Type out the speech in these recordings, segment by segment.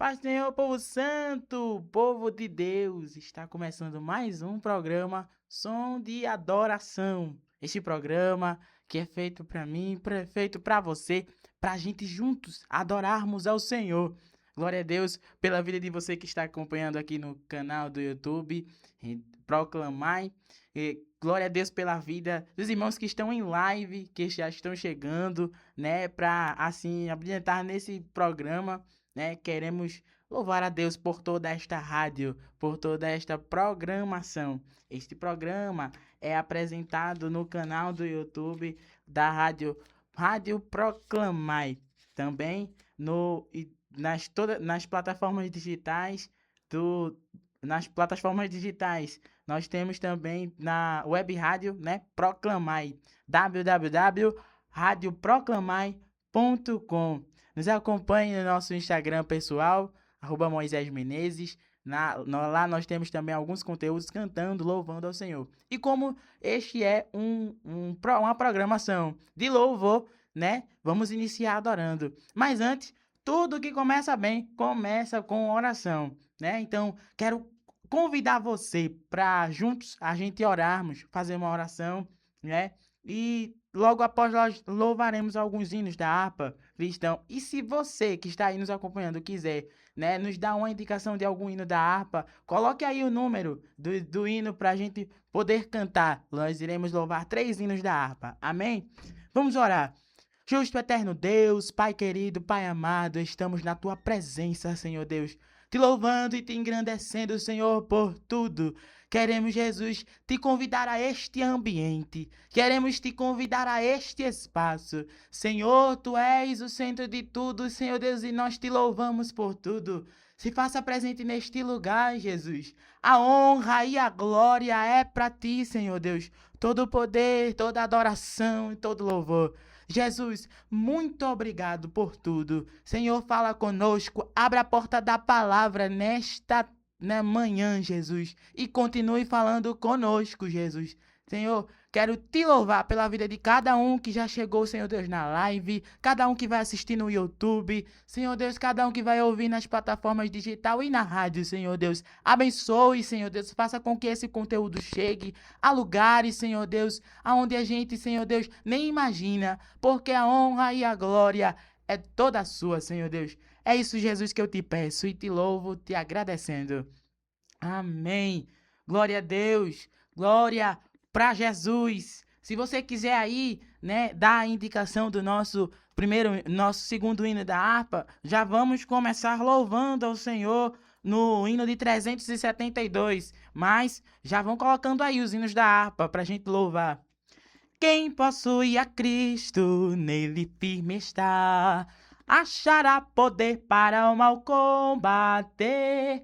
Paz do Senhor, povo santo, povo de Deus. Está começando mais um programa Som de Adoração. Este programa que é feito para mim, feito para você, para a gente juntos adorarmos ao Senhor. Glória a Deus pela vida de você que está acompanhando aqui no canal do YouTube, Proclamai. Glória a Deus pela vida dos irmãos que estão em live, que já estão chegando, né, para assim abrilhantar nesse programa, né? Queremos louvar a Deus por toda esta rádio, por toda esta programação. Este programa é apresentado no canal do YouTube da Rádio Proclamai, também nas plataformas digitais nas plataformas digitais. Nós temos também na web rádio, né, Proclamai, www.radioproclamai.com. Nos acompanhe no nosso Instagram pessoal, @MoisésMenezes. Lá nós temos também alguns conteúdos cantando, louvando ao Senhor. E como este é uma programação de louvor, né? Vamos iniciar adorando. Mas antes, tudo que começa bem, começa com oração, né? Então, quero convidar você para juntos a gente orarmos, fazer uma oração, né? E logo após nós louvaremos alguns hinos da harpa cristão. E se você que está aí nos acompanhando quiser, né, nos dar uma indicação de algum hino da harpa, coloque aí o número do hino para a gente poder cantar. Nós iremos louvar 3 hinos da harpa. Amém? Vamos orar. Justo eterno Deus, Pai querido, Pai amado, estamos na tua presença, Senhor Deus, te louvando e te engrandecendo, Senhor, por tudo. Queremos, Jesus, te convidar a este ambiente. Queremos te convidar a este espaço. Senhor, tu és o centro de tudo, Senhor Deus, e nós te louvamos por tudo. Se faça presente neste lugar, Jesus. A honra e a glória é para ti, Senhor Deus. Todo o poder, toda adoração e todo louvor. Jesus, muito obrigado por tudo. Senhor, fala conosco, abre a porta da palavra nesta manhã, Jesus, e continue falando conosco, Jesus. Senhor, quero te louvar pela vida de cada um que já chegou, Senhor Deus, na live, cada um que vai assistir no YouTube, Senhor Deus, cada um que vai ouvir nas plataformas digital e na rádio, Senhor Deus. Abençoe, Senhor Deus, faça com que esse conteúdo chegue a lugares, Senhor Deus, aonde a gente, Senhor Deus, nem imagina, porque a honra e a glória é toda sua, Senhor Deus. É isso, Jesus, que eu te peço e te louvo, te agradecendo. Amém. Glória a Deus. Glória para Jesus. Se você quiser aí, né, dar a indicação do nosso segundo hino da harpa, já vamos começar louvando ao Senhor no hino de 372. Mas já vão colocando aí os hinos da harpa para a gente louvar. Quem possui a Cristo, nele firme está, achará poder para o mal combater,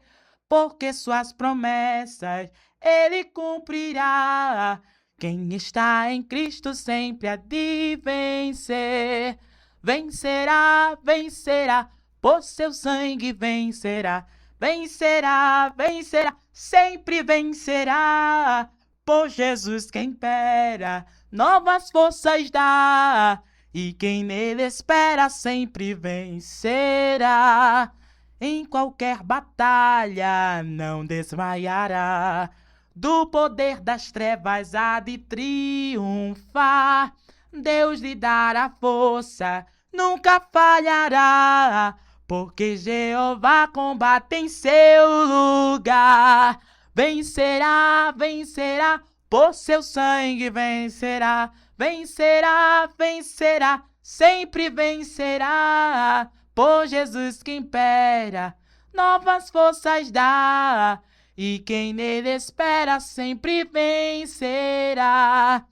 porque suas promessas ele cumprirá. Quem está em Cristo sempre há de vencer. Vencerá, vencerá, por seu sangue vencerá. Vencerá, vencerá, sempre vencerá. Por Jesus quem impera, novas forças dá. E quem nele espera sempre vencerá. Em qualquer batalha não desmaiará. Do poder das trevas há de triunfar. Deus lhe dará força, nunca falhará. Porque Jeová combate em seu lugar. Vencerá, vencerá, por seu sangue vencerá. Vencerá, vencerá, sempre vencerá. Por Jesus que impera, novas forças dá. E quem nele espera sempre vencerá.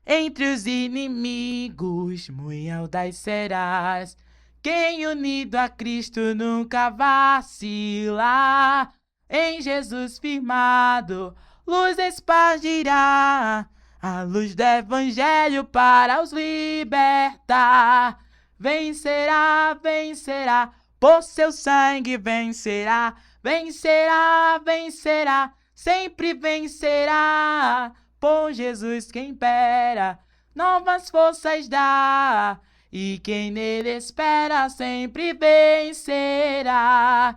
Entre os inimigos, muito audaz serás. Quem unido a Cristo nunca vacila. Em Jesus firmado, luz espargirá. A luz do evangelho para os libertar. Vencerá, vencerá, por seu sangue vencerá. Vencerá, vencerá, sempre vencerá. Por Jesus quem impera, novas forças dá. e quem nele espera sempre vencerá.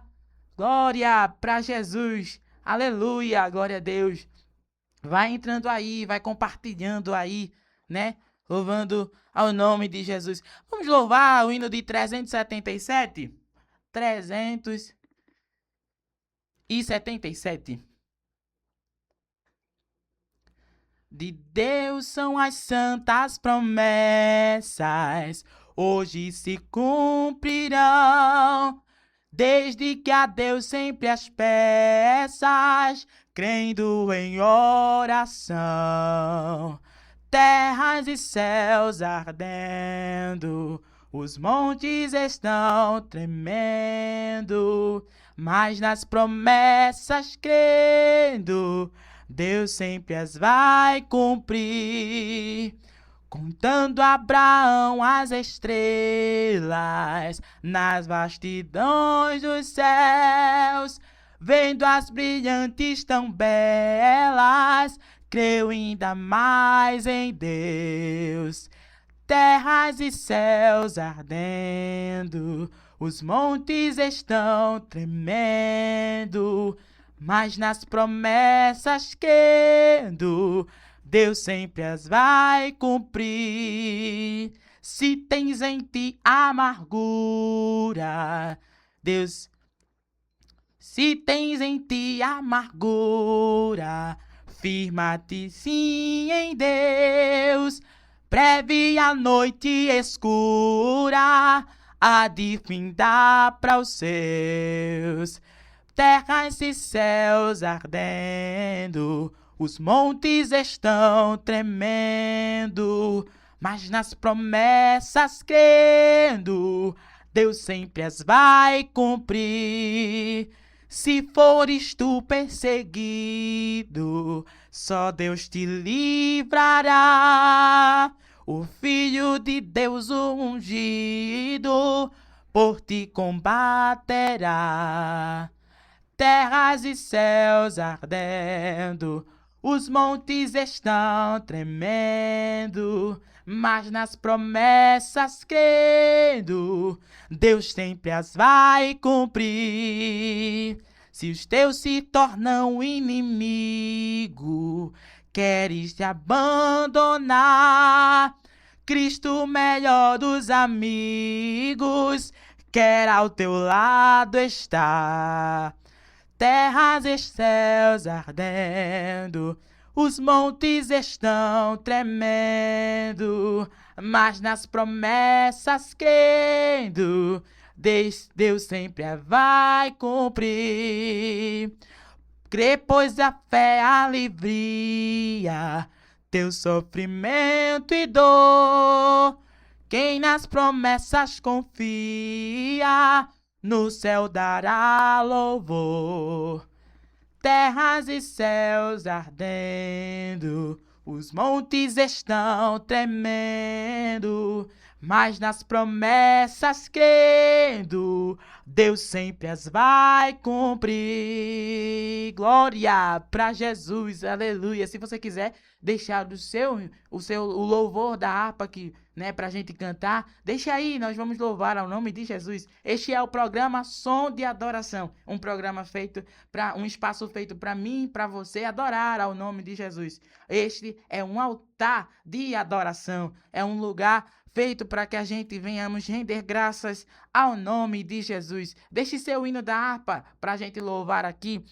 Glória para Jesus, aleluia, glória a Deus. Vai entrando aí, vai compartilhando aí, né? Louvando ao nome de Jesus. Vamos louvar o hino de 377? 377. De Deus são as santas promessas, hoje se cumprirão. Desde que a Deus sempre as peças, crendo em oração. Terras e céus ardendo, os montes estão tremendo, mas nas promessas crendo, Deus sempre as vai cumprir. Contando Abraão as estrelas nas vastidões dos céus, vendo as brilhantes tão belas, creu ainda mais em Deus. Terras e céus ardendo, os montes estão tremendo, mas nas promessas crendo, Deus sempre as vai cumprir. Se tens em ti amargura, se tens em ti amargura, firma-te sim em Deus. Breve a noite escura há de findar para os seus. Terras e céus ardendo, os montes estão tremendo, mas nas promessas crendo, Deus sempre as vai cumprir. Se fores tu perseguido, só Deus te livrará. O Filho de Deus, o ungido, por ti combaterá. Terras e céus ardendo, os montes estão tremendo, mas nas promessas crendo, Deus sempre as vai cumprir. Se os teus se tornam inimigo, queres te abandonar, Cristo, melhor dos amigos, quer ao teu lado estar. Terras e céus ardendo, os montes estão tremendo, mas nas promessas crendo, Deus sempre a vai cumprir. Crê, pois a fé alivia teu sofrimento e dor. Quem nas promessas confia, no céu dará louvor. Terras e céus ardendo, os montes estão tremendo, mas nas promessas crendo, Deus sempre as vai cumprir. Glória para Jesus, aleluia. Se você quiser deixar o louvor da harpa aqui, né, pra gente cantar, deixa aí, nós vamos louvar ao nome de Jesus. Este é o programa Som de Adoração, um programa feito um espaço feito para mim e para você adorar ao nome de Jesus. Este é um altar de adoração, é um lugar feito para que a gente venhamos render graças ao nome de Jesus. Deixe seu hino da harpa para a gente louvar aqui.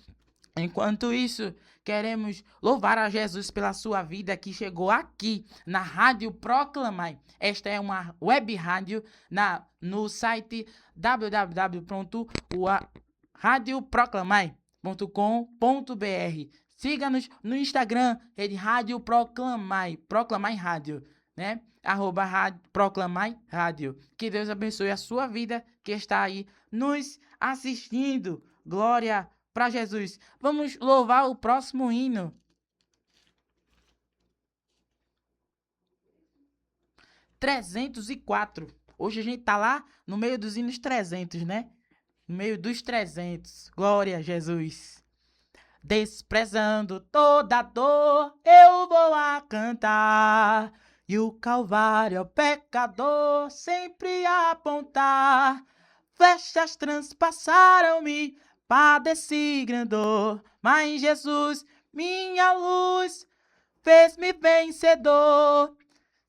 Enquanto isso, queremos louvar a Jesus pela sua vida que chegou aqui na Rádio Proclamai. Esta é uma web rádio no site www.radioproclamai.com.br. Siga-nos no Instagram, rede Rádio Proclamai, Proclamai Rádio, né? @Proclamai Rádio. Que Deus abençoe a sua vida que está aí nos assistindo. Glória para Jesus. Vamos louvar o próximo hino. 304. Hoje a gente tá lá no meio dos hinos 300, né? No meio dos 300. Glória a Jesus. Desprezando toda dor, eu vou a cantar. e o Calvário ao pecador sempre a apontar. Flechas transpassaram-me, padeci grande dor, mas Jesus, minha luz, fez-me vencedor.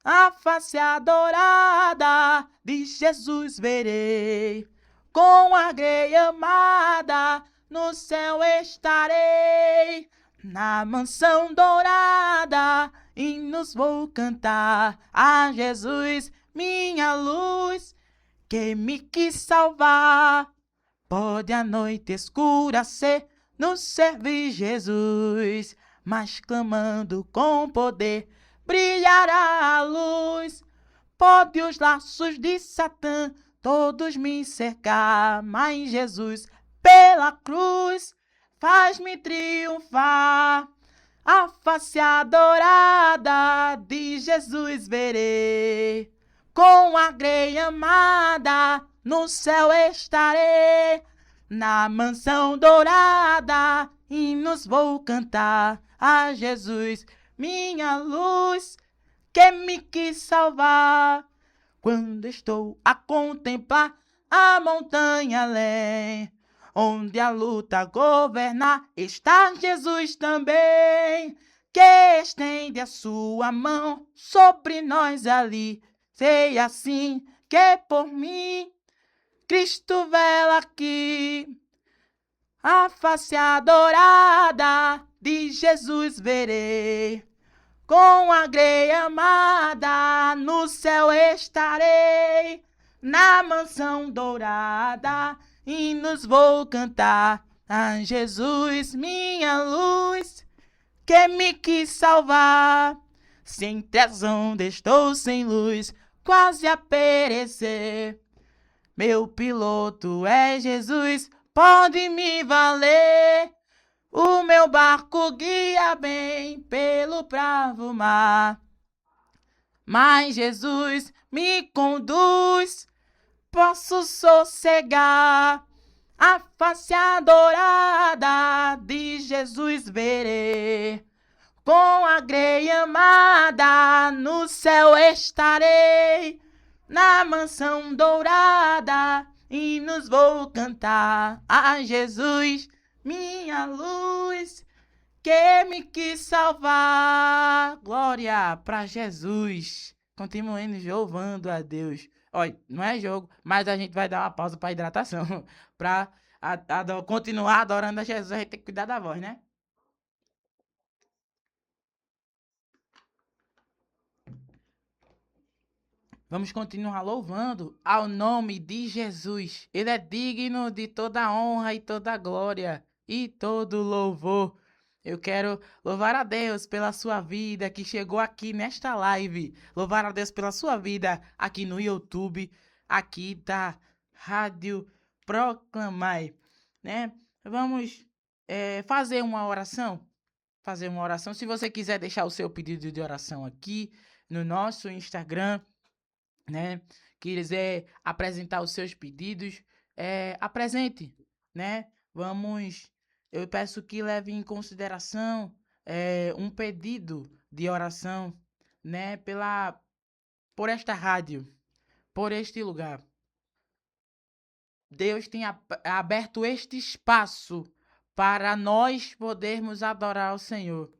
A face adorada de Jesus verei, com a grei amada no céu estarei. Na mansão dourada hinos vou cantar a Jesus, minha luz, que me quis salvar. Pode a noite escura ser, nos servir Jesus, mas clamando com poder brilhará a luz. Pode os laços de Satã todos me cercar, mas Jesus pela cruz faz-me triunfar. A face adorada de Jesus verei, com a grei amada no céu estarei. Na mansão dourada hinos vou cantar a Jesus, minha luz, que me quis salvar. Quando estou a contemplar a montanha além, onde a luta governar, está Jesus também, que estende a sua mão sobre nós ali. Sei assim que por mim Cristo vela aqui. A face adorada de Jesus verei, com a grei amada no céu estarei. Na mansão dourada hinos vou cantar a Jesus, minha luz, que me quis salvar. Se entre as ondas estou sem luz, quase a perecer, meu piloto é Jesus, pode me valer. O meu barco guia bem pelo bravo mar, mas Jesus me conduz, posso sossegar. A face adorada de Jesus verei, com a grei amada no céu estarei. Na mansão dourada hinos vou cantar a Jesus, minha luz, que me quis salvar. Glória para Jesus. Continuemos louvando a Deus. Olha, não é jogo, mas a gente vai dar uma pausa para hidratação. Para continuar adorando a Jesus, a gente tem que cuidar da voz, né? Vamos continuar louvando ao nome de Jesus. Ele é digno de toda honra e toda glória e todo louvor. Eu quero louvar a Deus pela sua vida que chegou aqui nesta live. Louvar a Deus pela sua vida aqui no YouTube, aqui da Rádio Proclamai, né? Vamos fazer uma oração. Fazer uma oração. Se você quiser deixar o seu pedido de oração aqui no nosso Instagram, né? Quiser apresentar os seus pedidos, apresente, né? Eu peço que leve em consideração um pedido de oração, né? Por esta rádio, por este lugar. Deus tem aberto este espaço para nós podermos adorar o Senhor.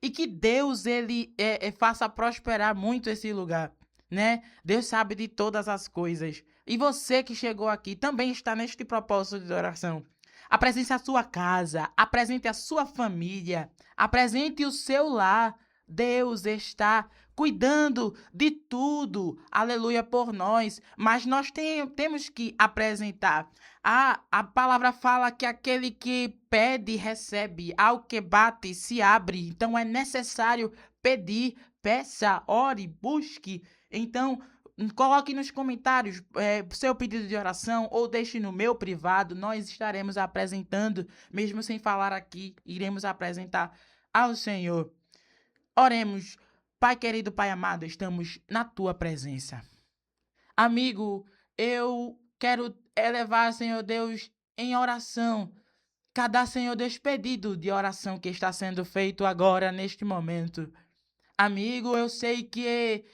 E que Deus, ele faça prosperar muito esse lugar, né? Deus sabe de todas as coisas. E você que chegou aqui também está neste propósito de oração. Apresente a sua casa, apresente a sua família, apresente o seu lar. Deus está cuidando de tudo, aleluia, por nós. Mas nós temos que apresentar. A palavra fala que aquele que pede, recebe. Ao que bate, se abre. Então é necessário pedir, peça, ore, busque. Então, coloque nos comentários seu pedido de oração ou deixe no meu privado. Nós estaremos apresentando, mesmo sem falar aqui, iremos apresentar ao Senhor. Oremos. Pai querido, Pai amado, estamos na tua presença. Amigo, eu quero elevar, Senhor Deus, em oração cada, Senhor Deus, pedido de oração que está sendo feito agora, neste momento. Amigo, eu sei que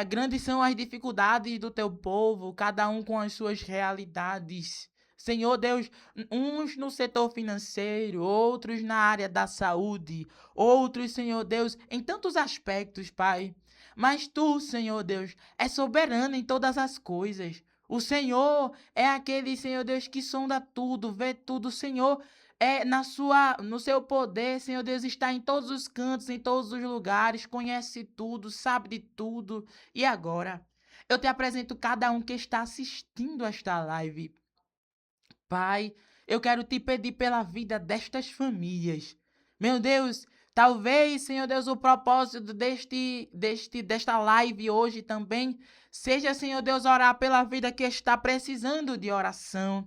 Grandes são as dificuldades do teu povo, cada um com as suas realidades. Senhor Deus, uns no setor financeiro, outros na área da saúde, outros, Senhor Deus, em tantos aspectos, Pai. Mas tu, Senhor Deus, é soberano em todas as coisas. O Senhor é aquele, Senhor Deus, que sonda tudo, vê tudo. O Senhor no seu poder, Senhor Deus, está em todos os cantos, em todos os lugares, conhece tudo, sabe de tudo. E agora, eu te apresento cada um que está assistindo esta live. Pai, eu quero te pedir pela vida destas famílias. Meu Deus, talvez, Senhor Deus, o propósito desta live hoje também seja, Senhor Deus, orar pela vida que está precisando de oração.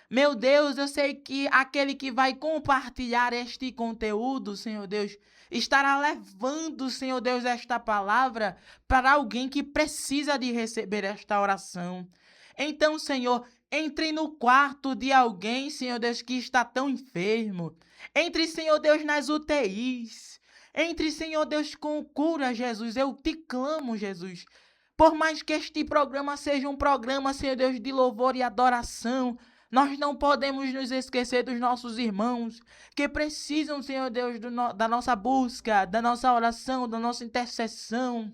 Meu Deus, eu sei que aquele que vai compartilhar este conteúdo, Senhor Deus, estará levando, Senhor Deus, esta palavra para alguém que precisa de receber esta oração. Então, Senhor, entre no quarto de alguém, Senhor Deus, que está tão enfermo. Entre, Senhor Deus, nas UTIs. Entre, Senhor Deus, com cura, Jesus. Eu te clamo, Jesus. Por mais que este programa seja um programa, Senhor Deus, de louvor e adoração, nós não podemos nos esquecer dos nossos irmãos que precisam, Senhor Deus, da nossa busca, da nossa oração, da nossa intercessão.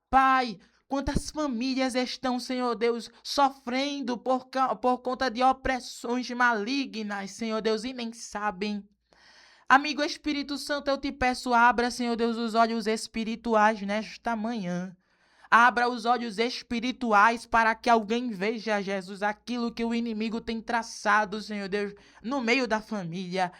Pai, quantas famílias estão, Senhor Deus, sofrendo por conta de opressões malignas, Senhor Deus, e nem sabem. Amigo Espírito Santo, eu te peço, abra, Senhor Deus, os olhos espirituais nesta manhã. Abra os olhos espirituais para que alguém veja, Jesus, aquilo que o inimigo tem traçado, Senhor Deus, no meio da família.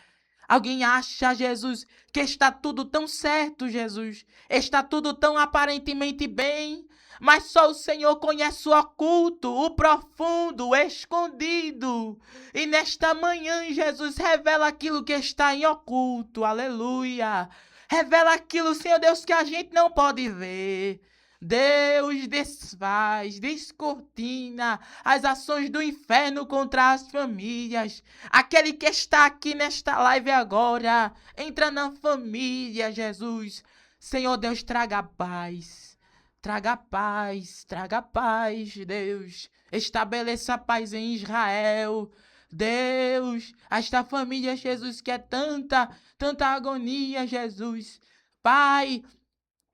Alguém acha, Jesus, que está tudo tão certo, Jesus. Está tudo tão aparentemente bem, mas só o Senhor conhece o oculto, o profundo, o escondido. E nesta manhã, Jesus, revela aquilo que está em oculto. Aleluia. Revela aquilo, Senhor Deus, que a gente não pode ver. Deus desfaz, descortina as ações do inferno contra as famílias. Aquele que está aqui nesta live agora, entra na família, Jesus. Senhor Deus, traga paz. Traga paz, Deus. Estabeleça paz em Israel. Deus, esta família, Jesus, que é tanta agonia, Jesus. Pai,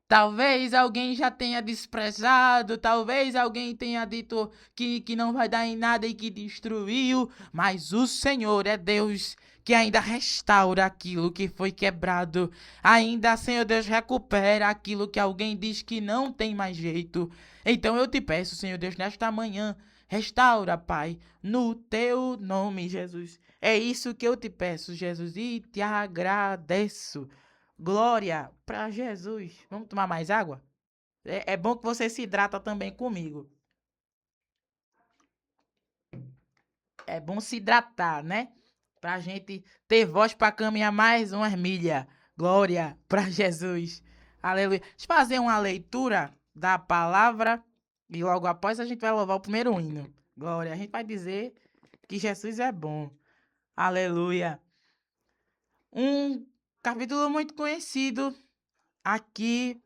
talvez alguém já tenha desprezado, talvez alguém tenha dito que não vai dar em nada e que destruiu, mas o Senhor é Deus que ainda restaura aquilo que foi quebrado. Ainda, Senhor Deus, recupera aquilo que alguém diz que não tem mais jeito. Então eu te peço, Senhor Deus, nesta manhã, restaura, Pai, no teu nome, Jesus. É isso que eu te peço, Jesus, e te agradeço. Glória para Jesus. Vamos tomar mais água? É bom que você se hidrata também comigo. É bom se hidratar, né? Pra gente ter voz para caminhar mais umas milhas. Glória para Jesus. Aleluia. Deixa eu fazer uma leitura da palavra e logo após a gente vai louvar o primeiro hino. Glória. A gente vai dizer que Jesus é bom. Aleluia. Um capítulo muito conhecido aqui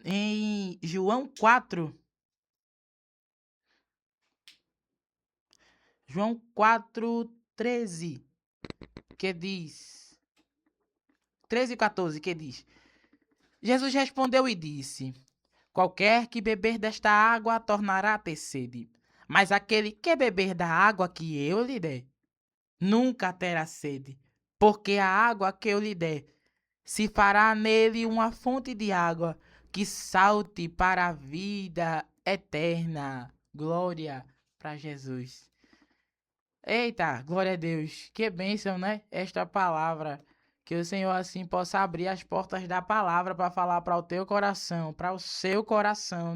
em João 4. João 4:13, que diz... 13 e 14, que diz... Jesus respondeu e disse: qualquer que beber desta água tornará a ter sede. Mas aquele que beber da água que eu lhe der, nunca terá sede. Porque a água que eu lhe der se fará nele uma fonte de água que salte para a vida eterna. Glória para Jesus. Eita, glória a Deus. Que bênção, né? Esta palavra. Que o Senhor assim possa abrir as portas da palavra para falar para o teu coração, para o seu coração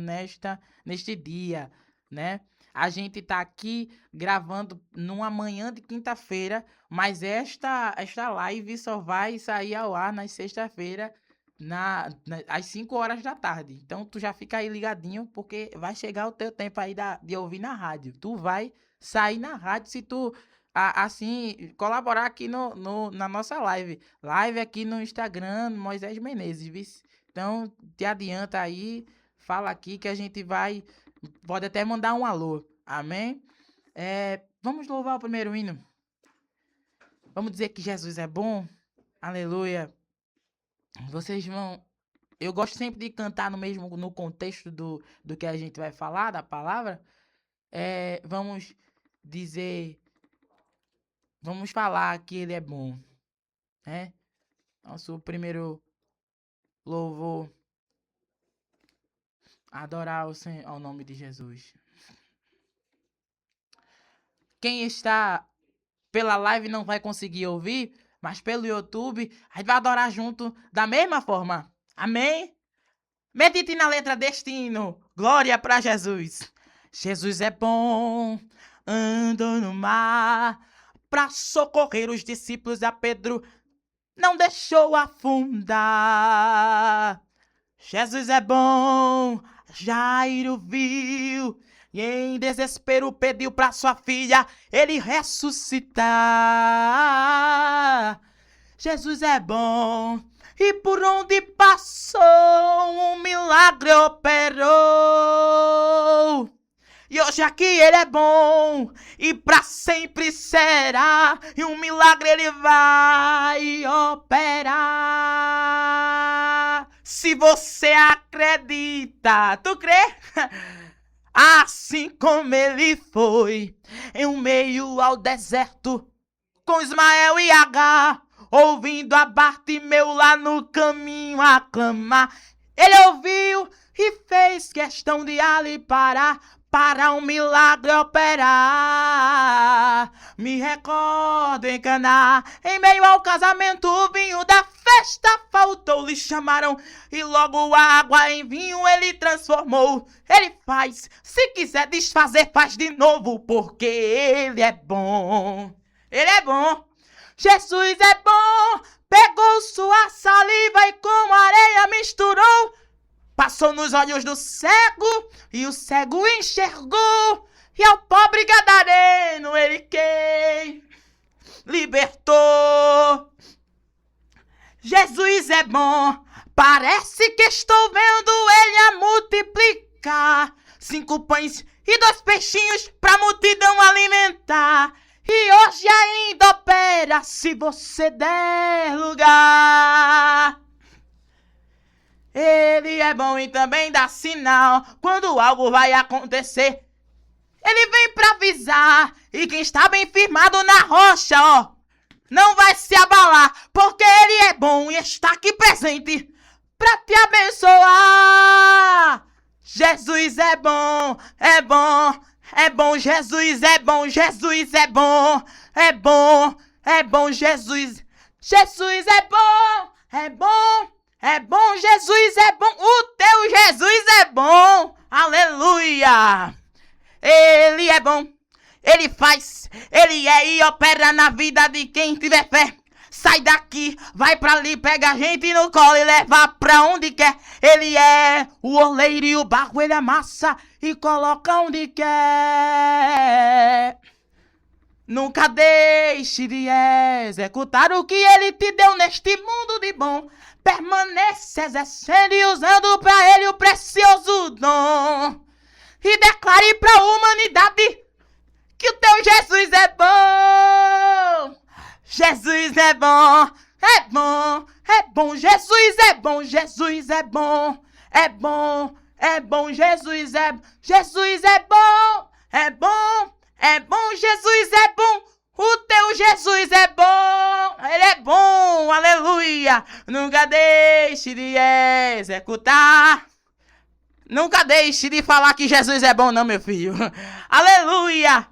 neste dia, né? A gente tá aqui gravando numa manhã de quinta-feira, mas esta live só vai sair ao ar na sexta-feira, às 5 horas da tarde. Então tu já fica aí ligadinho, porque vai chegar o teu tempo aí de ouvir na rádio. Tu vai sair na rádio se tu assim colaborar aqui na nossa live aqui no Instagram, Moisés Menezes, viu? Então, te adianta aí, fala aqui que a gente pode até mandar um alô. Amém? Vamos louvar o primeiro hino. Vamos dizer que Jesus é bom. Aleluia. Vocês vão... Eu gosto sempre de cantar no contexto do que a gente vai falar, da palavra. Vamos dizer... Vamos falar que ele é bom. Né? Nosso primeiro louvor. Adorar ao nome de Jesus. Quem está pela live não vai conseguir ouvir, mas pelo YouTube, a gente vai adorar junto da mesma forma. Amém? Medite na letra deste hino. Glória para Jesus. Jesus é bom, andou no mar, para socorrer os discípulos a Pedro, não deixou afundar. Jesus é bom, Jairo viu, e em desespero pediu para sua filha ele ressuscitar. Jesus é bom, e por onde passou um milagre operou. E hoje aqui ele é bom, e para sempre será, e um milagre ele vai operar. Se você acredita, tu crê? Assim como ele foi, em um meio ao deserto, com Ismael e Agar, ouvindo a Bartimeu lá no caminho aclamar. Ele ouviu e fez questão de ali parar, para um milagre operar. Me recordo em Caná, em meio ao casamento, o vinho da festa faltou. Lhe chamaram e logo a água em vinho ele transformou. Ele faz, se quiser desfazer, faz de novo, porque ele é bom. Ele é bom. Jesus é bom. Pegou sua saliva e com areia misturou. Passou nos olhos do cego, e o cego enxergou. E ao pobre gadareno ele quem libertou. Jesus é bom, parece que estou vendo ele a multiplicar 5 pães e 2 peixinhos pra multidão alimentar. E hoje ainda opera se você der lugar. Ele é bom e também dá sinal quando algo vai acontecer. Ele vem pra avisar, e quem está bem firmado na rocha, ó, não vai se abalar, porque ele é bom e está aqui presente pra te abençoar. Jesus é bom, é bom, é bom. Jesus é bom, Jesus é bom, é bom, é bom. Jesus é bom, é bom. É bom, Jesus é bom, o teu Jesus é bom, aleluia. Ele é bom, ele faz, ele é e opera na vida de quem tiver fé. Sai daqui, vai pra ali, pega a gente no colo e leva pra onde quer. Ele é o oleiro e o barro ele amassa e coloca onde quer. Nunca deixe de executar o que ele te deu neste mundo de bom. Permanece exercendo e usando pra ele o precioso dom. E declare pra humanidade que o teu Jesus é bom. Jesus é bom, é bom, é bom. Jesus é bom, Jesus é bom, é bom, é bom. Jesus é bom, é bom, é bom. Jesus é bom. O teu Jesus é bom, ele é bom, aleluia. Nunca deixe de executar. Nunca deixe de falar que Jesus é bom, não, meu filho. Aleluia.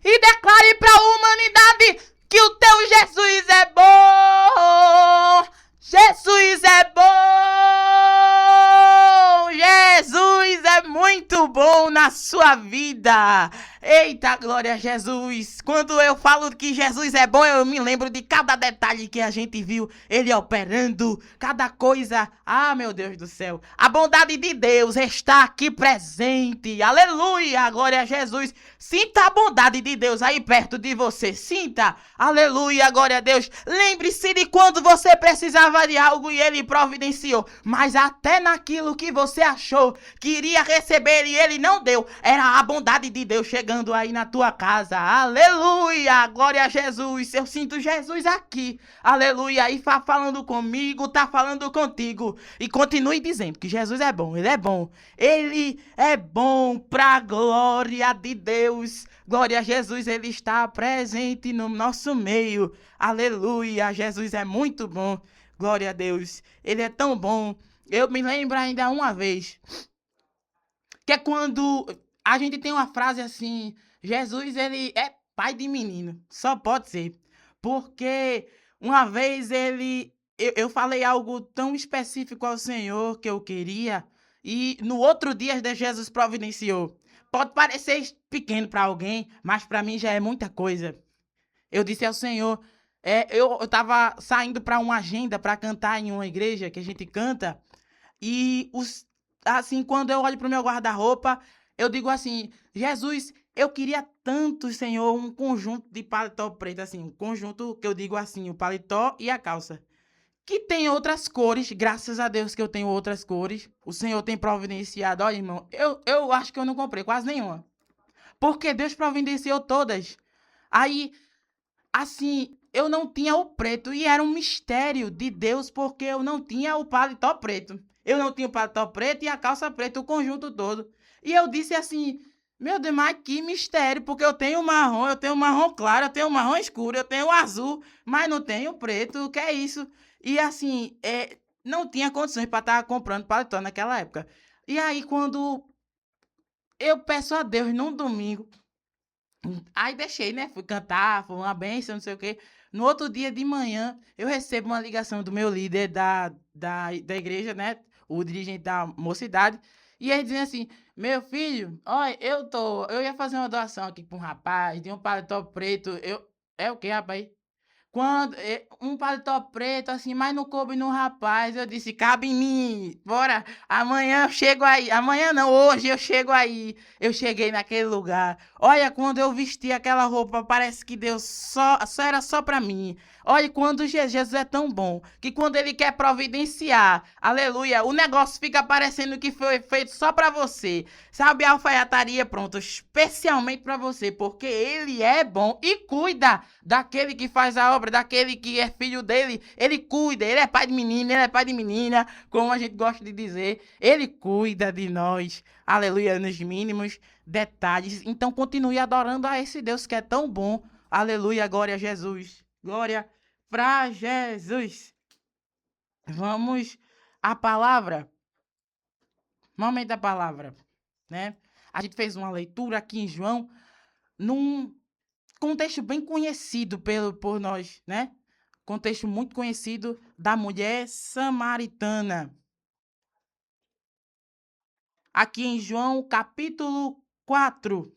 E declare para a humanidade que o teu Jesus é bom. Jesus é bom. Jesus é muito bom. bom na sua vida. Eita, glória a Jesus. Quando eu falo que Jesus é bom, eu me lembro de cada detalhe que a gente viu ele operando, cada coisa. Ah, meu Deus do céu. A bondade de Deus está aqui presente. Aleluia, glória a Jesus. Sinta a bondade de Deus aí perto de você. Sinta. Aleluia, glória a Deus. Lembre-se de quando você precisava de algo e ele providenciou. Mas até naquilo que você achou que iria receber e ele não deu, era a bondade de Deus chegando aí na tua casa. Aleluia, glória a Jesus. Eu sinto Jesus aqui. Aleluia, e falando comigo, tá falando contigo. E continue dizendo que Jesus é bom, ele é bom. Ele é bom pra glória de Deus. Glória a Jesus, ele está presente no nosso meio. Aleluia, Jesus é muito bom. Glória a Deus, ele é tão bom. Eu me lembro ainda uma vez, que é quando a gente tem uma frase assim, Jesus, ele é pai de menino, só pode ser. Porque uma vez eu falei algo tão específico ao Senhor que eu queria, e no outro dia Jesus providenciou. Pode parecer pequeno para alguém, mas para mim já é muita coisa. Eu disse ao Senhor, eu estava saindo para uma agenda para cantar em uma igreja que a gente canta, e assim, quando eu olho para o meu guarda-roupa, eu digo assim, Jesus, eu queria tanto, Senhor, um conjunto de paletó preto, assim, um conjunto que eu digo assim, o paletó e a calça. Que tem outras cores, graças a Deus que eu tenho outras cores. O Senhor tem providenciado, olha, irmão, eu acho que eu não comprei quase nenhuma. Porque Deus providenciou todas. Aí, assim, eu não tinha o preto e era um mistério de Deus porque eu não tinha o paletó preto. Eu não tinha o paletó preto e a calça preta, o conjunto todo. E eu disse assim, meu Deus, mas que mistério, porque eu tenho marrom claro, eu tenho marrom escuro, eu tenho azul, mas não tenho preto, o que é isso? E assim, não tinha condições para estar comprando paletó naquela época. E aí, quando eu peço a Deus num domingo, aí deixei, né? Fui cantar, foi uma bênção, não sei o quê. No outro dia de manhã, eu recebo uma ligação do meu líder da igreja, né? O dirigente da mocidade. E ele dizendo assim, meu filho, olha, eu ia fazer uma doação aqui para um rapaz, de um paletó preto. É o quê, rapaz? Quando um paletó preto, assim, mas não coube no rapaz. Eu disse, cabe em mim. Bora, amanhã eu chego aí. Amanhã não, hoje eu chego aí. Eu cheguei naquele lugar. Olha, quando eu vesti aquela roupa, parece que Deus só era só pra mim. Olha, quando Jesus é tão bom, que quando ele quer providenciar, aleluia, o negócio fica parecendo que foi feito só pra você. Sabe, a alfaiataria, pronto, especialmente pra você, porque ele é bom e cuida daquele que faz a obra, daquele que é filho dele. Ele cuida, ele é pai de menino, ele é pai de menina, como a gente gosta de dizer. Ele cuida de nós, aleluia, nos mínimos detalhes. Então continue adorando a esse Deus que é tão bom. Aleluia, glória a Jesus. Glória para Jesus. Vamos à palavra. Momento da palavra, né? A gente fez uma leitura aqui em João, num contexto bem conhecido por nós, né? Contexto muito conhecido da mulher samaritana. Aqui em João, capítulo 4.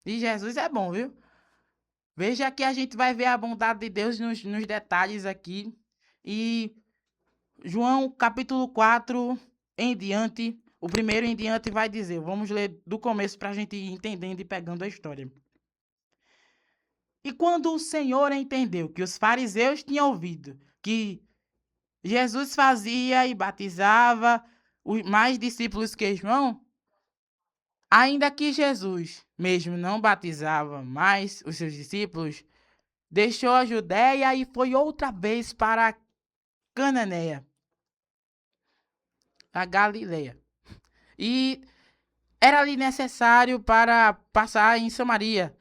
E Jesus é bom, viu? Veja que a gente vai ver a bondade de Deus nos detalhes aqui. E João, capítulo 4, em diante, o primeiro em diante vai dizer, vamos ler do começo para a gente ir entendendo e pegando a história. E quando o Senhor entendeu que os fariseus tinham ouvido que Jesus fazia e batizava mais discípulos que João, ainda que Jesus mesmo não batizava mais os seus discípulos, deixou a Judéia e foi outra vez para a Cananéia, a Galileia. E era ali necessário para passar em Samaria.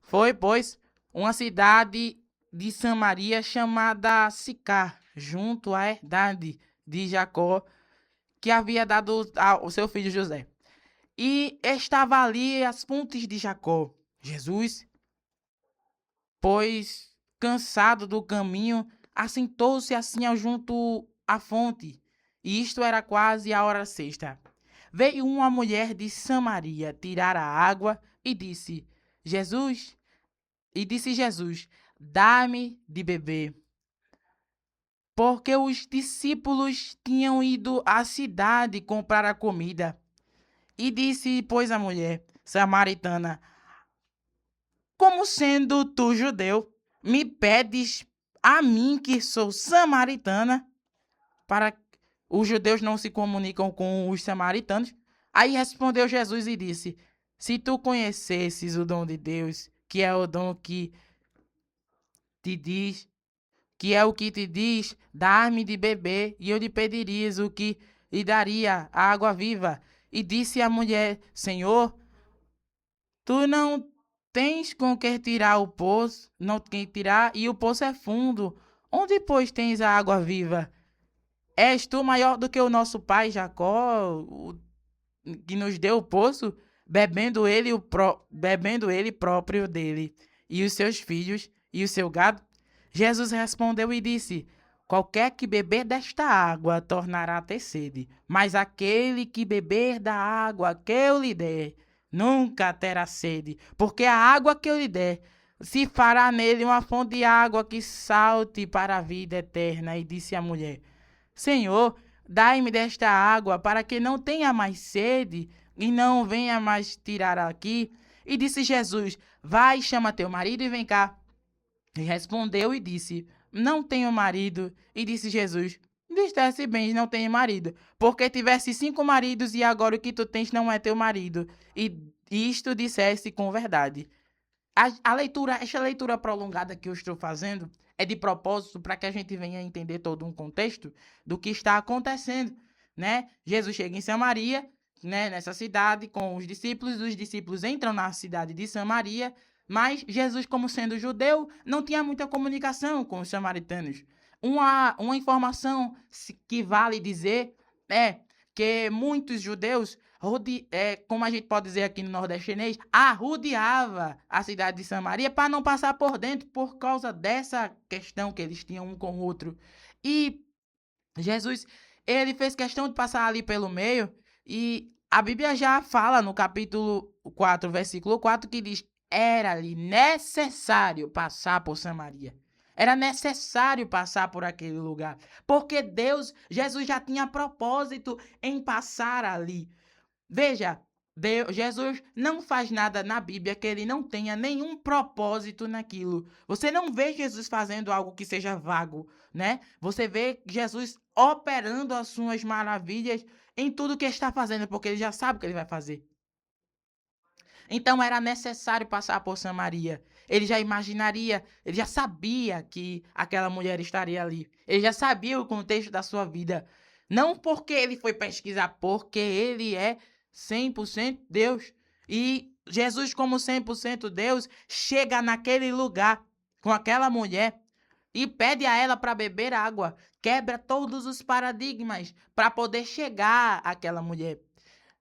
Foi, pois, uma cidade de Samaria chamada Sicar, junto à herdade de Jacó, que havia dado ao seu filho José. E estava ali as fontes de Jacó. Jesus, pois, cansado do caminho, assentou-se assim junto à fonte. E isto era quase a hora sexta. veio uma mulher de Samaria tirar a água e disse Jesus, dá-me de beber. Porque os discípulos tinham ido à cidade comprar a comida. E disse, pois, a mulher samaritana: como sendo tu judeu, me pedes a mim, que sou samaritana? Para os judeus não se comunicam com os samaritanos. Aí respondeu Jesus e disse: se tu conhecesses o dom de Deus, que é o dom que te diz, que é o que te diz, dá-me de beber, e eu lhe pedirias o que lhe daria a água viva. E disse a mulher: Senhor, tu não tens com que tirar o poço, não tem que tirar, e o poço é fundo. Onde, pois, tens a água viva? És tu maior do que o nosso pai Jacó, que nos deu o poço, bebendo ele próprio dele, e os seus filhos, e o seu gado? Jesus respondeu e disse: qualquer que beber desta água tornará a ter sede, mas aquele que beber da água que eu lhe der, nunca terá sede, porque a água que eu lhe der se fará nele uma fonte de água que salte para a vida eterna. E disse a mulher: Senhor, dai-me desta água, para que não tenha mais sede e não venha mais tirar aqui. E disse Jesus: vai, chama teu marido e vem cá. E respondeu e disse: não tenho marido. E disse Jesus: disseste bem, não tenho marido, porque tiveste 5 maridos e agora o que tu tens não é teu marido. E isto disseste com verdade. Esta leitura prolongada que eu estou fazendo é de propósito para que a gente venha entender todo um contexto do que está acontecendo, né? Jesus chega em Samaria, né, nessa cidade com os discípulos entram na cidade de Samaria, mas Jesus, como sendo judeu, não tinha muita comunicação com os samaritanos. Uma informação que vale dizer é que muitos judeus, como a gente pode dizer aqui no Nordeste chinês, arrodeava a cidade de Samaria para não passar por dentro, por causa dessa questão que eles tinham um com o outro. E Jesus, ele fez questão de passar ali pelo meio, e a Bíblia já fala no capítulo 4, versículo 4, que diz: era-lhe necessário passar por Samaria. Era necessário passar por aquele lugar, porque Jesus já tinha propósito em passar ali. Veja, Jesus não faz nada na Bíblia que ele não tenha nenhum propósito naquilo. Você não vê Jesus fazendo algo que seja vago, né? Você vê Jesus operando as suas maravilhas em tudo que está fazendo, porque ele já sabe o que ele vai fazer. Então era necessário passar por Samaria. Ele já imaginaria, ele já sabia que aquela mulher estaria ali. Ele já sabia o contexto da sua vida. Não porque ele foi pesquisar, porque ele é 100% Deus. E Jesus, como 100% Deus, chega naquele lugar com aquela mulher e pede a ela para beber água. Quebra todos os paradigmas para poder chegar àquela mulher.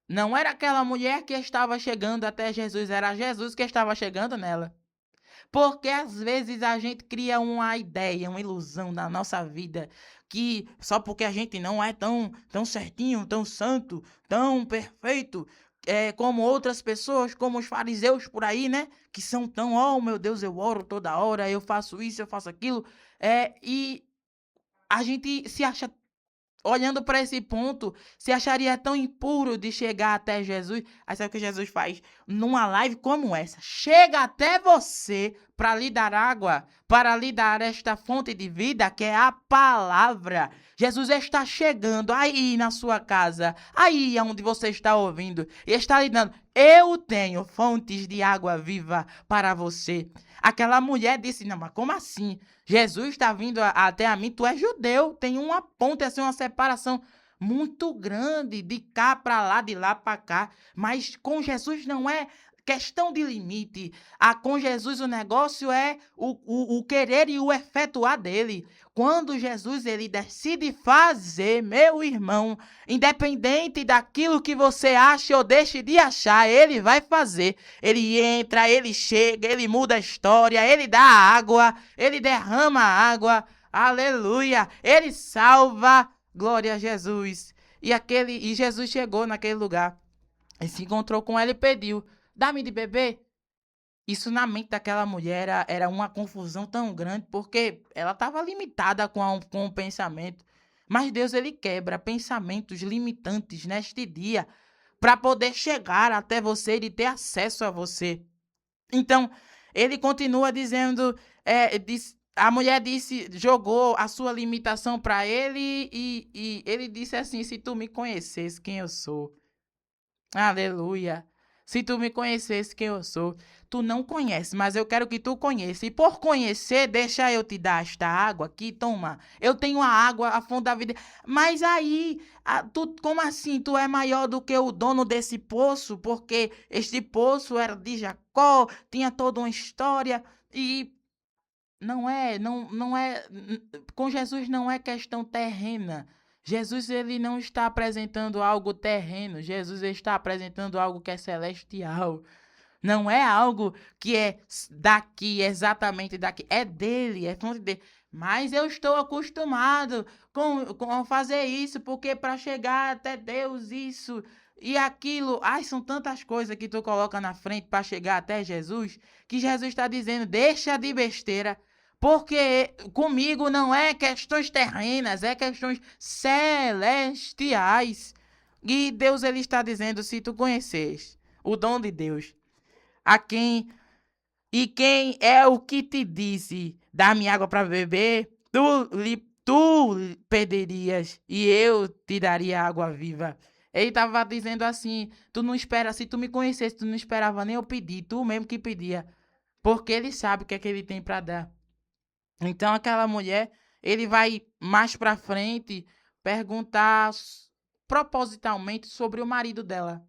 Não era aquela mulher que estava chegando até Jesus, era Jesus que estava chegando nela. Porque às vezes a gente cria uma ideia, uma ilusão na nossa vida, que só porque a gente não é tão certinho, tão santo, tão perfeito, como outras pessoas, como os fariseus por aí, né? Que são tão, oh meu Deus, eu oro toda hora, eu faço isso, eu faço aquilo. E a gente se acha, olhando para esse ponto, se acharia tão impuro de chegar até Jesus. Aí sabe o que Jesus faz? Numa live como essa, chega até você para lhe dar água, para lhe dar esta fonte de vida que é a palavra. Jesus está chegando aí na sua casa, aí onde você está ouvindo, e está lhe dando: eu tenho fontes de água viva para você. Aquela mulher disse: não, mas como assim? Jesus está vindo até a mim, tu és judeu, tem uma ponte, assim, uma separação muito grande de cá para lá, de lá para cá, mas com Jesus não é questão de limite. Com Jesus o negócio é o querer e o efetuar dele. Quando Jesus ele decide fazer, meu irmão, independente daquilo que você ache ou deixe de achar, ele vai fazer. Ele entra, ele chega, ele muda a história, ele dá água, ele derrama água, aleluia, ele salva, glória a Jesus. E Jesus chegou naquele lugar e se encontrou com ela e pediu: dá-me de beber. Isso na mente daquela mulher era uma confusão tão grande, porque ela estava limitada com o pensamento. Mas Deus, ele quebra pensamentos limitantes neste dia para poder chegar até você e ter acesso a você. Então, ele continua dizendo, a mulher jogou a sua limitação para ele e ele disse assim: se tu me conhecesse quem eu sou, aleluia. Se tu me conhecesse quem eu sou, tu não conhece, mas eu quero que tu conheça. E por conhecer, deixa eu te dar esta água aqui, toma. Eu tenho a água, a fonte da vida. Mas aí, como assim? Tu é maior do que o dono desse poço? Porque este poço era de Jacó, tinha toda uma história. E não é, com Jesus não é questão terrena. Jesus, ele não está apresentando algo terreno. Jesus está apresentando algo que é celestial. Não é algo que é daqui, exatamente daqui. É dele, é fonte dele. Mas eu estou acostumado com fazer isso, porque para chegar até Deus, isso e aquilo. Ai, são tantas coisas que tu coloca na frente para chegar até Jesus, que Jesus está dizendo: deixa de besteira. Porque comigo não é questões terrenas, é questões celestiais. E Deus, ele está dizendo: se tu conheces o dom de Deus, quem é o que te disse: dá-me água para beber, tu pedirias e eu te daria água viva. Ele estava dizendo assim: tu não espera, se tu me conhecesse, tu não esperava nem eu pedir, tu mesmo que pedia, porque ele sabe o que é que ele tem para dar. Então aquela mulher, ele vai mais para frente perguntar propositalmente sobre o marido dela.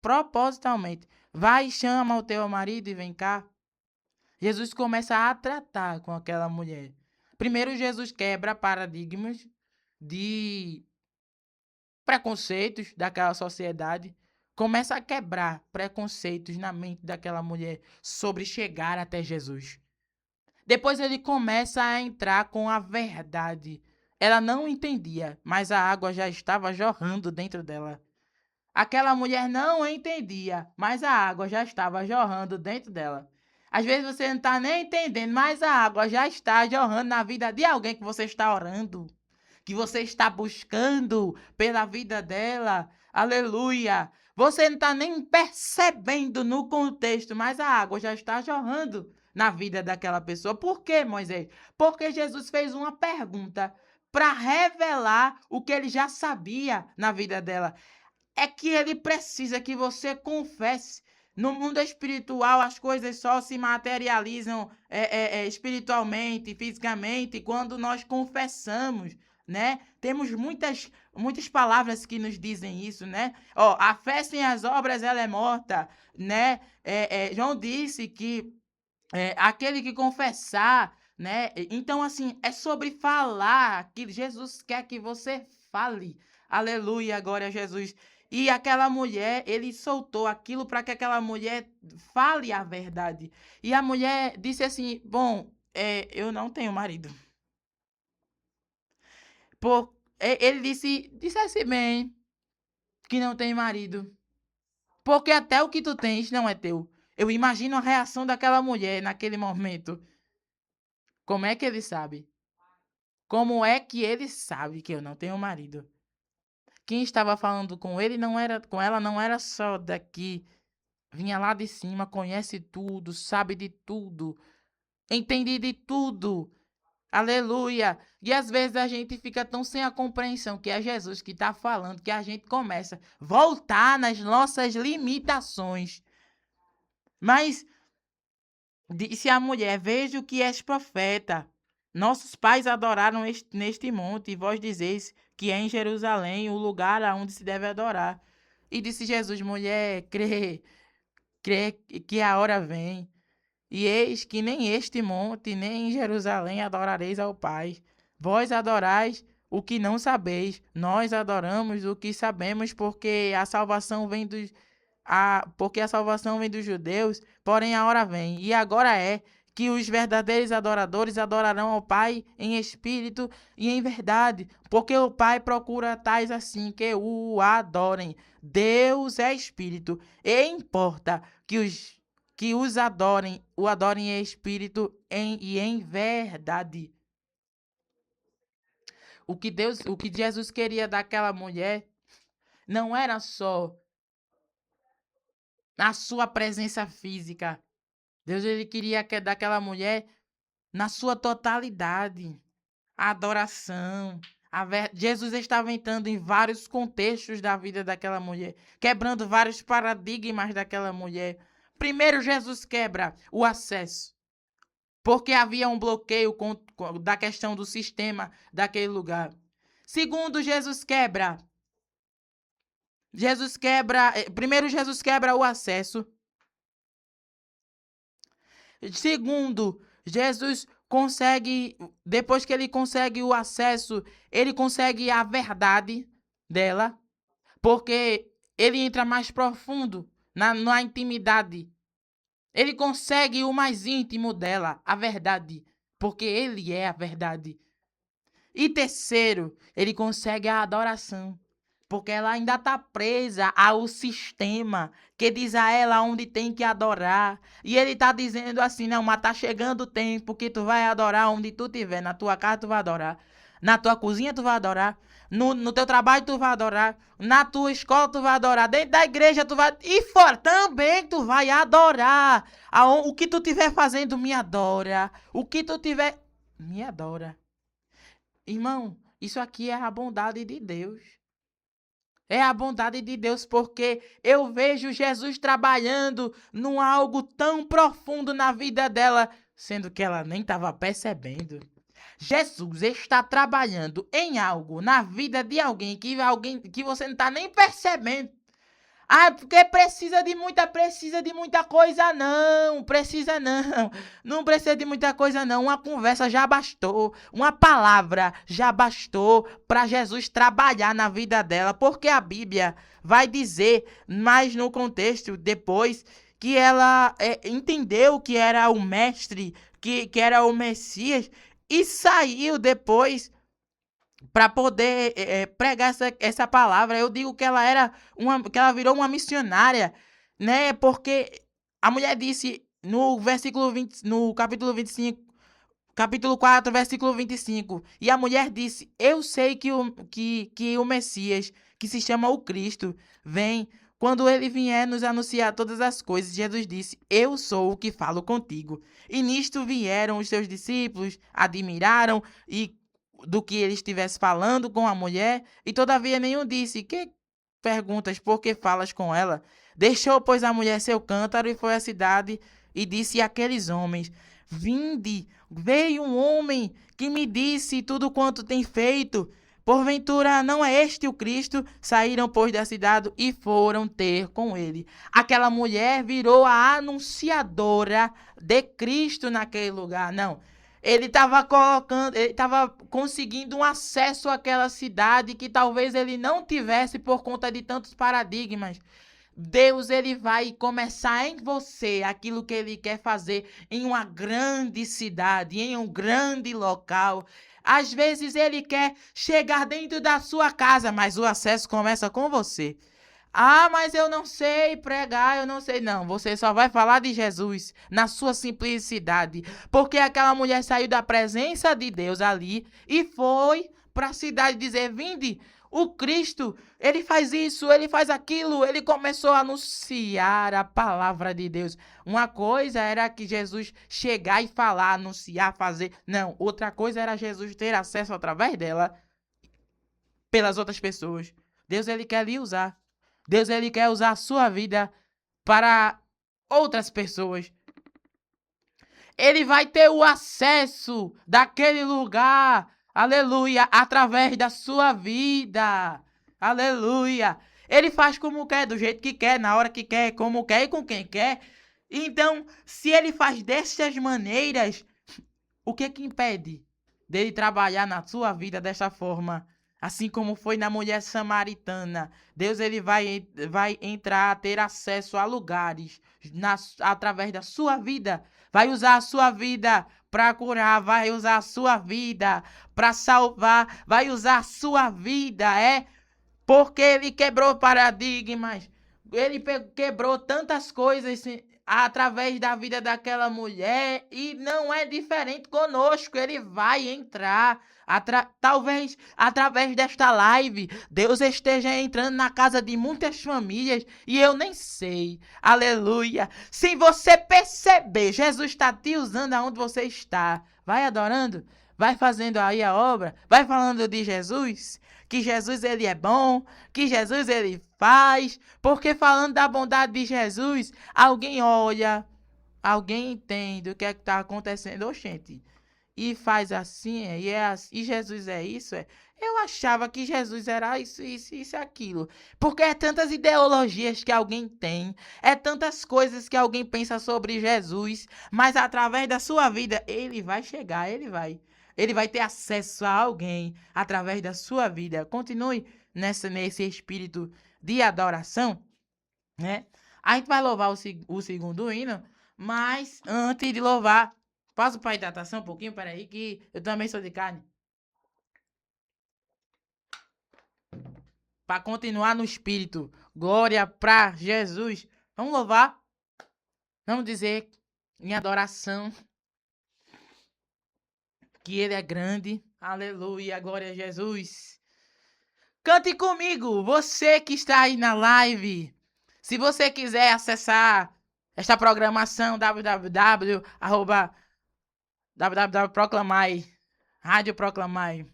Propositalmente. Vai e chama o teu marido e vem cá. Jesus começa a tratar com aquela mulher. Primeiro, Jesus quebra paradigmas de preconceitos daquela sociedade. Começa a quebrar preconceitos na mente daquela mulher sobre chegar até Jesus. Depois ele começa a entrar com a verdade. Ela não entendia, mas a água já estava jorrando dentro dela. Aquela mulher não entendia, mas a água já estava jorrando dentro dela. Às vezes você não está nem entendendo, mas a água já está jorrando na vida de alguém que você está orando, que você está buscando pela vida dela. Aleluia! Você não está nem percebendo no contexto, mas a água já está jorrando na vida daquela pessoa. Por quê, Moisés? Porque Jesus fez uma pergunta para revelar o que ele já sabia na vida dela. É que ele precisa que você confesse. No mundo espiritual, as coisas só se materializam espiritualmente, fisicamente, quando nós confessamos, né? Temos muitas palavras que nos dizem isso, né? A fé sem as obras, ela é morta, né? João disse que aquele que confessar, né? Então, assim, é sobre falar, que Jesus quer que você fale. Aleluia, glória a Jesus. E aquela mulher, ele soltou aquilo para que aquela mulher fale a verdade. E a mulher disse assim: bom, eu não tenho marido. Ele dissesse bem que não tem marido. Porque até o que tu tens não é teu. Eu imagino a reação daquela mulher naquele momento. Como é que ele sabe? Como é que ele sabe que eu não tenho marido? Quem estava falando com ela não era só daqui. Vinha lá de cima, conhece tudo, sabe de tudo, entende de tudo. Aleluia! E às vezes a gente fica tão sem a compreensão que é Jesus que está falando, que a gente começa a voltar nas nossas limitações. Mas disse a mulher: vejo que és profeta. Nossos pais adoraram neste monte, e vós dizeis que é em Jerusalém o lugar aonde se deve adorar. E disse Jesus: mulher, crê que a hora vem, e eis que nem este monte, nem em Jerusalém adorareis ao Pai. Vós adorais o que não sabeis, nós adoramos o que sabemos, porque a salvação vem dos judeus, porém a hora vem, e agora é, que os verdadeiros adoradores adorarão ao Pai em espírito e em verdade, porque o Pai procura tais assim que o adorem. Deus é espírito, e importa que os adorem, o adorem em espírito e em verdade. O que Jesus queria daquela mulher não era só a sua presença física. Deus ele queria que daquela mulher na sua totalidade, a adoração. Jesus estava entrando em vários contextos da vida daquela mulher, quebrando vários paradigmas daquela mulher. Primeiro, Jesus quebra o acesso, porque havia um bloqueio da questão do sistema daquele lugar. Segundo, primeiro Jesus quebra o acesso. Segundo, Jesus consegue, depois que ele consegue o acesso, ele consegue a verdade dela, porque ele entra mais profundo na intimidade. Ele consegue o mais íntimo dela, a verdade, porque ele é a verdade. E terceiro, ele consegue a adoração, porque ela ainda está presa ao sistema que diz a ela onde tem que adorar. E ele está dizendo assim, não, mas tá chegando o tempo que tu vai adorar onde tu estiver. Na tua casa tu vai adorar, na tua cozinha tu vai adorar, no teu trabalho tu vai adorar, na tua escola tu vai adorar, dentro da igreja tu vai... E fora também tu vai adorar. O que tu estiver fazendo, me adora. O que tu tiver, me adora. Irmão, isso aqui é a bondade de Deus. É a bondade de Deus, porque eu vejo Jesus trabalhando num algo tão profundo na vida dela, sendo que ela nem estava percebendo. Jesus está trabalhando em algo na vida de alguém que você não está nem percebendo. Ah, porque precisa de muita coisa, não. Precisa não. Não precisa de muita coisa, não. Uma conversa já bastou. Uma palavra já bastou para Jesus trabalhar na vida dela. Porque a Bíblia vai dizer, mais no contexto, depois, que ela entendeu que era o mestre, que era o Messias, e saiu depois para poder pregar essa palavra. Eu digo que que ela virou uma missionária, né? Porque a mulher disse no versículo 20, no capítulo 25, capítulo 4, versículo 25, e a mulher disse: eu sei que o Messias, que se chama o Cristo, vem. Quando ele vier nos anunciar todas as coisas, Jesus disse: eu sou o que falo contigo. E nisto vieram os seus discípulos, admiraram do que ele estivesse falando com a mulher, e todavia nenhum disse: que perguntas, por que falas com ela? Deixou, pois, a mulher seu cântaro e foi à cidade e disse àqueles homens: vinde, veio um homem que me disse tudo quanto tem feito. Porventura não é este o Cristo? Saíram, pois, da cidade e foram ter com ele. Aquela mulher virou a anunciadora de Cristo naquele lugar. Não. Ele estava conseguindo um acesso àquela cidade que talvez ele não tivesse por conta de tantos paradigmas. Deus ele vai começar em você aquilo que ele quer fazer em uma grande cidade, em um grande local. Às vezes ele quer chegar dentro da sua casa, mas o acesso começa com você. Ah, mas eu não sei pregar, eu não sei. Não, você só vai falar de Jesus na sua simplicidade. Porque aquela mulher saiu da presença de Deus ali e foi para a cidade dizer: vinde, o Cristo, ele faz isso, ele faz aquilo. Ele começou a anunciar a palavra de Deus. Uma coisa era que Jesus chegar e falar, anunciar, fazer. Não, outra coisa era Jesus ter acesso através dela pelas outras pessoas. Deus, ele quer lhe usar. Deus ele quer usar a sua vida para outras pessoas. Ele vai ter o acesso daquele lugar, aleluia, através da sua vida, aleluia. Ele faz como quer, do jeito que quer, na hora que quer, como quer e com quem quer. Então, se ele faz dessas maneiras, o que impede dele trabalhar na sua vida dessa forma? Assim como foi na mulher samaritana, Deus ele vai entrar, ter acesso a lugares através da sua vida. Vai usar a sua vida para curar, vai usar a sua vida para salvar, vai usar a sua vida, porque ele quebrou paradigmas. Ele quebrou tantas coisas através da vida daquela mulher e não é diferente conosco. Ele vai entrar. Talvez através desta live, Deus esteja entrando na casa de muitas famílias e eu nem sei. Aleluia. Sem você perceber, Jesus está te usando aonde você está. Vai adorando, vai fazendo aí a obra, vai falando de Jesus, que Jesus ele é bom, que Jesus ele faz, porque falando da bondade de Jesus, alguém olha, alguém entende o que é que está acontecendo. Oxente, e faz assim, e Jesus é isso, Eu achava que Jesus era isso, aquilo. Porque é tantas ideologias que alguém tem, é tantas coisas que alguém pensa sobre Jesus, mas através da sua vida, ele vai chegar, ele vai ter acesso a alguém através da sua vida. Continue nesse espírito de adoração, né? A gente vai louvar o segundo hino, mas antes de louvar, faz o pai da hidratação um pouquinho, peraí, que eu também sou de carne. Para continuar no espírito. Glória para Jesus. Vamos louvar. Vamos dizer em adoração que ele é grande. Aleluia, glória a Jesus. Cante comigo, você que está aí na live. Se você quiser acessar esta programação, www.proclamai, Rádio Proclamai.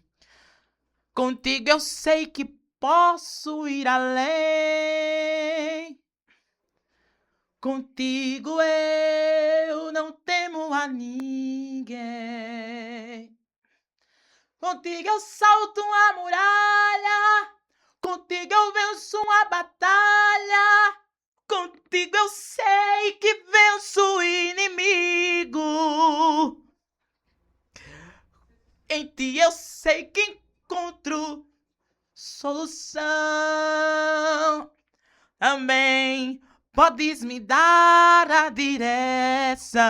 Contigo eu sei que posso ir além. Contigo eu não temo a ninguém. Contigo eu salto uma muralha. Contigo eu venço uma batalha. Contigo eu sei que venço o inimigo. Em ti eu sei que encontro solução. Também podes me dar a direção.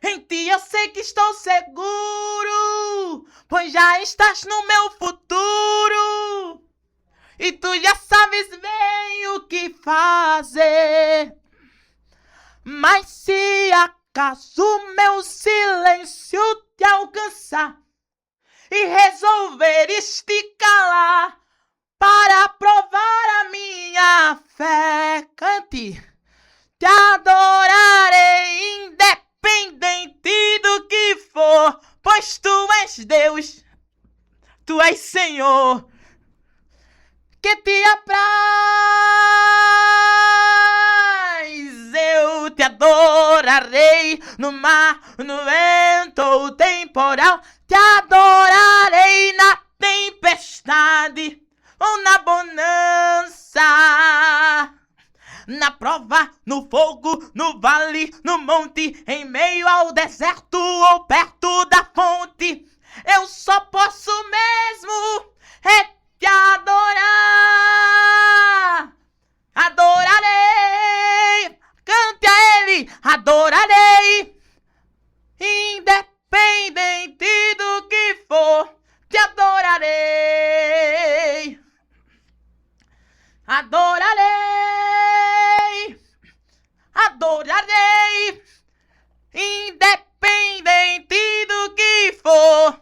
Em ti eu sei que estou seguro, pois já estás no meu futuro. E tu já sabes bem o que fazer. Mas se acaso meu silêncio te alcançar e resolveres te calar para provar a minha fé, cante, te adorarei independente do que for, pois tu és Deus, tu és Senhor, que te apraz. Eu te adorarei no mar, no vento ou temporal, te adorarei na tempestade ou na bonança, na prova, no fogo, no vale, no monte, em meio ao deserto ou perto da fonte. Eu só posso mesmo te adorar. Adorarei, cante a ele, adorarei, independente do que for, te adorarei. Adorarei, adorarei, independente do que for,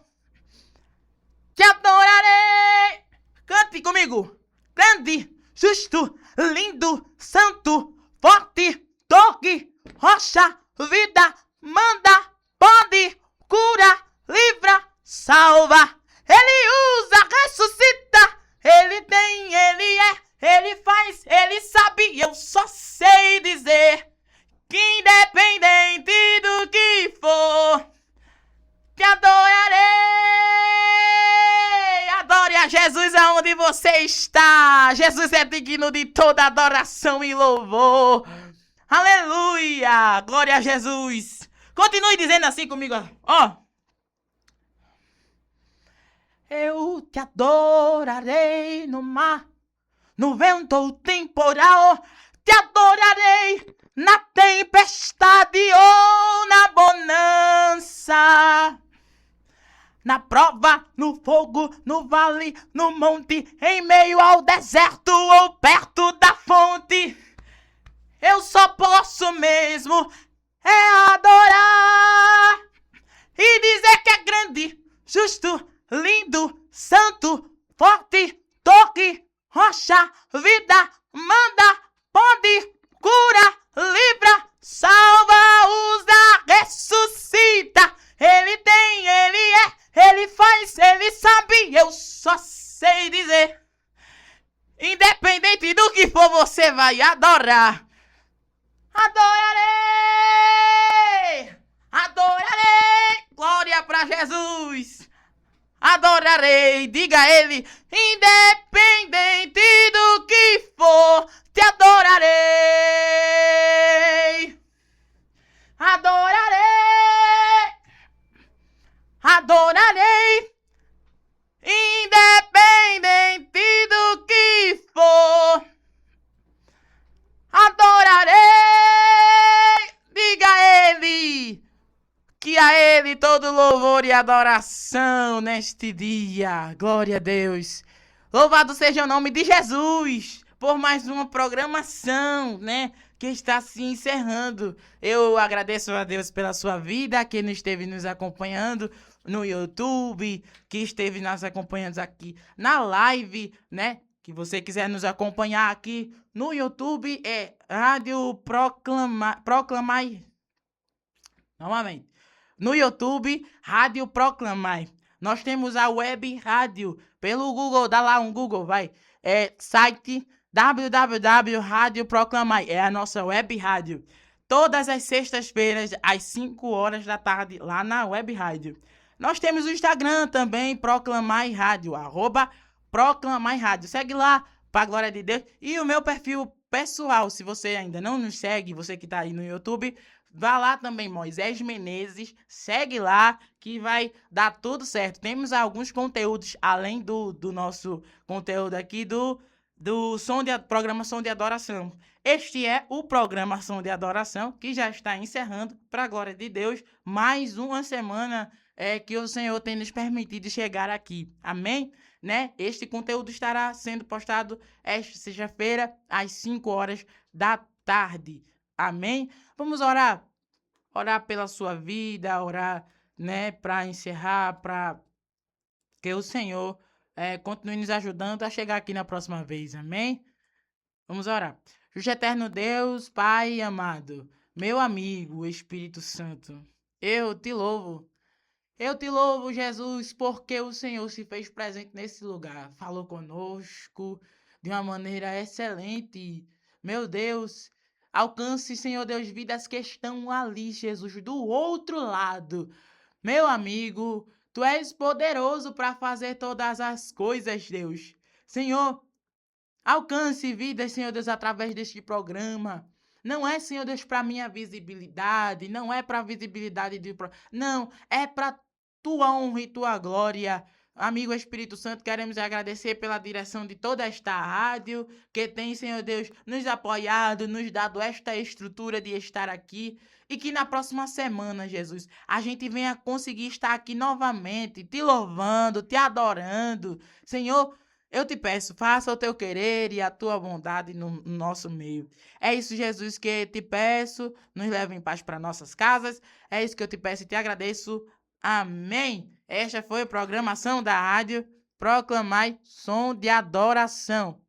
te adorarei. Cante comigo. Grande, justo, lindo, santo, forte, torre, rocha, vida, manda, pode, cura, livra, salva. Ele usa, ressuscita, ele tem, ele é, ele faz, ele sabe. Eu só sei dizer que independente do que for, te adorarei. Adore a Jesus aonde você está. Jesus é digno de toda adoração e louvor. Aleluia, glória a Jesus. Continue dizendo assim comigo, ó. Eu te adorarei no mar, no vento ou temporal, te adorarei na tempestade ou na bonança. Na prova, no fogo, no vale, no monte, em meio ao deserto ou perto da fonte. Eu só posso mesmo adorar e dizer que é grande, justo, lindo, santo, forte, torre, rocha, vida, manda, pode, cura, livra, salva, usa, ressuscita. Ele tem, ele é, ele faz, ele sabe, eu só sei dizer. Independente do que for, você vai adorar. Adorarei! Adorarei! Glória pra Jesus! Adorarei, diga a ele, independente do que for, te adorarei. Adorarei, adorarei, independente do que for, adorarei. Diga a ele, que a ele todo louvor e adoração neste dia. Glória a Deus. Louvado seja o nome de Jesus por mais uma programação, né? Que está se encerrando. Eu agradeço a Deus pela sua vida, que esteve nos acompanhando no YouTube, que esteve nos acompanhando aqui na live, né? Que você quiser nos acompanhar aqui no YouTube, é Rádio Proclamai. Novamente. No YouTube, Rádio Proclamai. Nós temos a web rádio pelo Google, dá lá um Google, vai. É site www.radioproclamai. É a nossa web rádio. Todas as sextas-feiras, às 5 horas da tarde, lá na web rádio. Nós temos o Instagram também, Proclamai Rádio, @Proclamai Rádio. Segue lá, pra glória de Deus. E o meu perfil pessoal, se você ainda não nos segue, você que tá aí no YouTube, vá lá também, Moisés Menezes, segue lá que vai dar tudo certo. Temos alguns conteúdos, além do nosso conteúdo aqui do programa Som de Adoração. Este é o programa Som de Adoração, que já está encerrando, para a glória de Deus, mais uma semana que o Senhor tem nos permitido chegar aqui. Amém? Né? Este conteúdo estará sendo postado esta sexta-feira, às 5 horas da tarde. Amém? Vamos orar. Orar pela sua vida, orar, né, para encerrar, para que o Senhor continue nos ajudando a chegar aqui na próxima vez. Amém? Vamos orar. Justo eterno Deus, Pai amado, meu amigo, Espírito Santo, eu te louvo. Eu te louvo, Jesus, porque o Senhor se fez presente nesse lugar. Falou conosco de uma maneira excelente. Meu Deus, alcance, Senhor Deus, vidas que estão ali, Jesus, do outro lado. Meu amigo, tu és poderoso para fazer todas as coisas, Deus. Senhor, alcance vidas, Senhor Deus, através deste programa. Não é, Senhor Deus, para minha visibilidade, não é para a visibilidade não, é para tua honra e tua glória. Amigo Espírito Santo, queremos agradecer pela direção de toda esta rádio, que tem, Senhor Deus, nos apoiado, nos dado esta estrutura de estar aqui, e que na próxima semana, Jesus, a gente venha conseguir estar aqui novamente, te louvando, te adorando. Senhor, eu te peço, faça o teu querer e a tua bondade no nosso meio. É isso, Jesus, que te peço. Nos leve em paz para nossas casas. É isso que eu te peço e te agradeço. Amém. Esta foi a programação da rádio Proclamai Som de Adoração.